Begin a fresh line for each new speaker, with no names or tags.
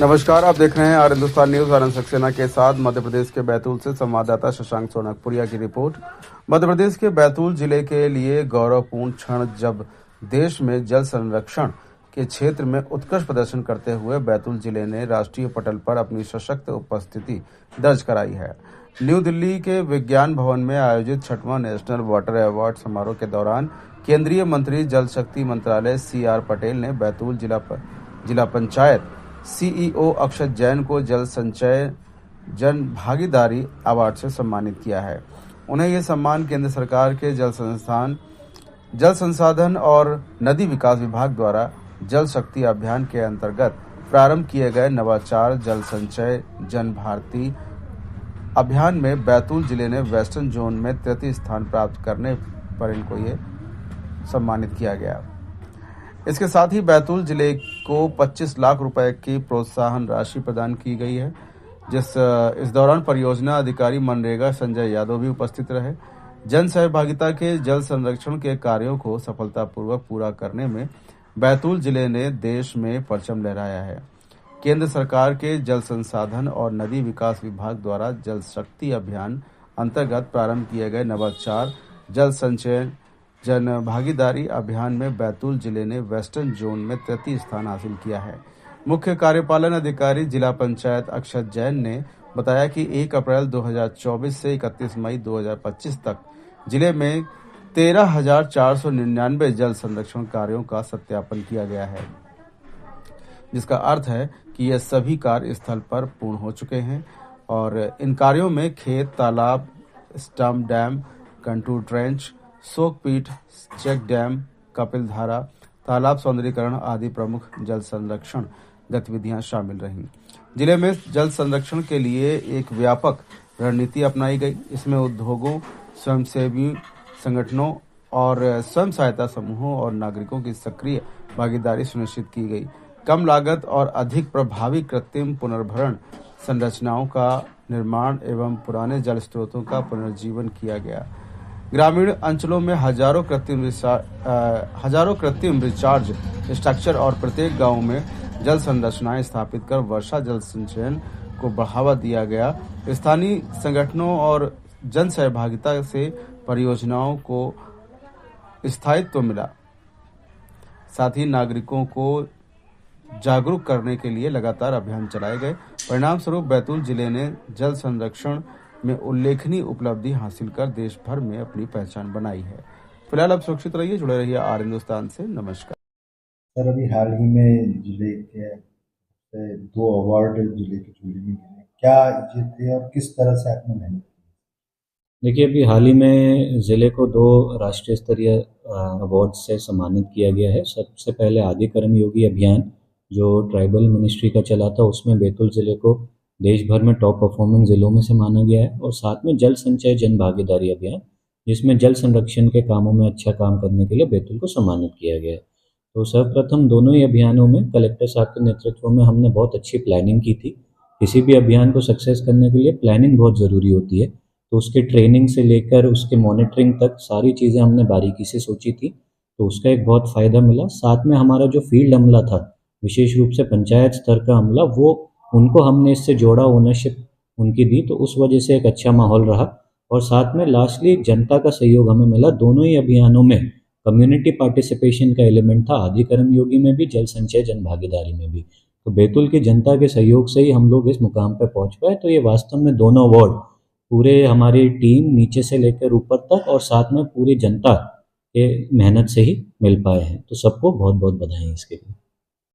नमस्कार, आप देख रहे हैं आर हिंदुस्तान न्यूज। आनंद सक्सेना के साथ मध्य प्रदेश के बैतूल से संवाददाता शशांक सोनकपुरिया की रिपोर्ट। मध्य प्रदेश के बैतूल जिले के लिए गौरवपूर्ण क्षण, जब देश में जल संरक्षण के क्षेत्र में उत्कृष्ट प्रदर्शन करते हुए बैतूल जिले ने राष्ट्रीय पटल पर अपनी सशक्त उपस्थिति दर्ज कराई है। न्यू दिल्ली के विज्ञान भवन में आयोजित 6वां नेशनल वाटर अवार्ड समारोह के दौरान केंद्रीय मंत्री जल शक्ति मंत्रालय CR पटेल ने बैतूल जिला पंचायत CEO अक्षत जैन को जल संचय जन भागीदारी अवार्ड से सम्मानित किया है। उन्हें यह सम्मान केंद्र सरकार के जल संसाधन और नदी विकास विभाग द्वारा जल शक्ति अभियान के अंतर्गत प्रारंभ किए गए नवाचार जल संचय जन भारती अभियान में बैतूल जिले ने वेस्टर्न जोन में तृतीय स्थान प्राप्त करने पर इनको ये सम्मानित किया गया। इसके साथ ही बैतूल जिले को 25 लाख रुपए की प्रोत्साहन राशि प्रदान की गई है। इस दौरान परियोजना अधिकारी मनरेगा संजय यादव भी उपस्थित रहे। जन सहभागिता के जल संरक्षण के कार्यों को सफलतापूर्वक पूरा करने में बैतूल जिले ने देश में परचम लहराया है। केंद्र सरकार के जल संसाधन और नदी विकास विभाग द्वारा जल शक्ति अभियान अंतर्गत प्रारंभ किए गए नवाचार जल संचय जन भागीदारी अभियान में बैतूल जिले ने वेस्टर्न जोन में तृतीय स्थान हासिल किया है। मुख्य कार्यपालन अधिकारी जिला पंचायत अक्षत जैन ने बताया कि 1 अप्रैल 2024 से 31 मई 2025 तक जिले में 13,499 जल संरक्षण कार्यों का सत्यापन किया गया है, जिसका अर्थ है कि ये सभी कार्य स्थल पर पूर्ण हो चुके हैं और इन कार्यों में खेत, तालाब, stump dam, contour trench, soak pit, check dam, Kapil Dhara, तालाब सौंदर्यीकरण आदि प्रमुख जल संरक्षण गतिविधियां शामिल रहीं। जिले में जल संरक्षण के लिए एक व्यापक रणनीति अपनाई गई। इसमें उद्योगों, स्वयंसेवी संगठनों और स्वयं सहायता समूहों और नागरिकों की सक्रिय भागीदारी सुनिश्चित की गई। कम लागत और अधिक प्रभावी कृत्रिम पुनर्भरण संरचनाओं का निर्माण एवं पुराने जल स्रोतों का पुनर्जीवन किया गया। ग्रामीण अंचलों में हजारों कृत्रिम रिचार्ज स्ट्रक्चर और प्रत्येक गांव में जल संरचनाएं स्थापित कर वर्षा जल संचयन को बढ़ावा दिया गया। स्थानीय संगठनों और जन सहभागिता से परियोजनाओं को स्थायित्व मिला। साथ ही नागरिकों को जागरूक करने के लिए लगातार अभियान चलाए गए। परिणाम स्वरूप बैतूल जिले ने जल संरक्षण में उल्लेखनीय उपलब्धि हासिल कर देश भर में अपनी पहचान बनाई है। फिलहाल अब सुरक्षित रहिए, जुड़े रहिए आर हिंदुस्तान से। नमस्कार
सर, अभी हाल ही में जिले के 2 अवार्ड जिले के चूल्हे में मिले, क्या ये थे और किस तरह से आपने मेहनत की?
देखिए, अभी हाल ही में ज़िले को 2 राष्ट्रीय स्तरीय अवार्ड से सम्मानित किया गया है। सबसे पहले आदि कर्मयोगी अभियान जो ट्राइबल मिनिस्ट्री का चला था, उसमें बैतूल ज़िले को देश भर में टॉप परफॉर्मिंग ज़िलों में से माना गया है। और साथ में जल संचय जन भागीदारी अभियान, जिसमें जल संरक्षण के कामों में अच्छा काम करने के लिए बैतूल को सम्मानित किया गया है। तो सर्वप्रथम दोनों ही अभियानों में कलेक्टर साहब के नेतृत्व में हमने बहुत अच्छी प्लानिंग की थी। किसी भी अभियान को सक्सेस करने के लिए प्लानिंग बहुत ज़रूरी होती है, तो उसके ट्रेनिंग से लेकर उसके मॉनिटरिंग तक सारी चीज़ें हमने बारीकी से सोची थी, तो उसका एक बहुत फ़ायदा मिला। साथ में हमारा जो फील्ड अमला था, विशेष रूप से पंचायत स्तर का अमला, वो उनको हमने इससे जोड़ा, ओनरशिप उनकी दी, तो उस वजह से एक अच्छा माहौल रहा। और साथ में लास्टली जनता का सहयोग हमें मिला। दोनों ही अभियानों में कम्युनिटी पार्टिसिपेशन का एलिमेंट था, आदि कर्मयोगी में भी, जल संचय जन भागीदारी में भी। तो बैतूल की जनता के सहयोग से ही हम लोग इस मुकाम पर पहुंच पाए। तो ये वास्तव में दोनों अवार्ड पूरे हमारी टीम नीचे से लेकर ऊपर तक और साथ में पूरी जनता के मेहनत से ही मिल पाए हैं। तो सबको बहुत बहुत बधाई इसके लिए।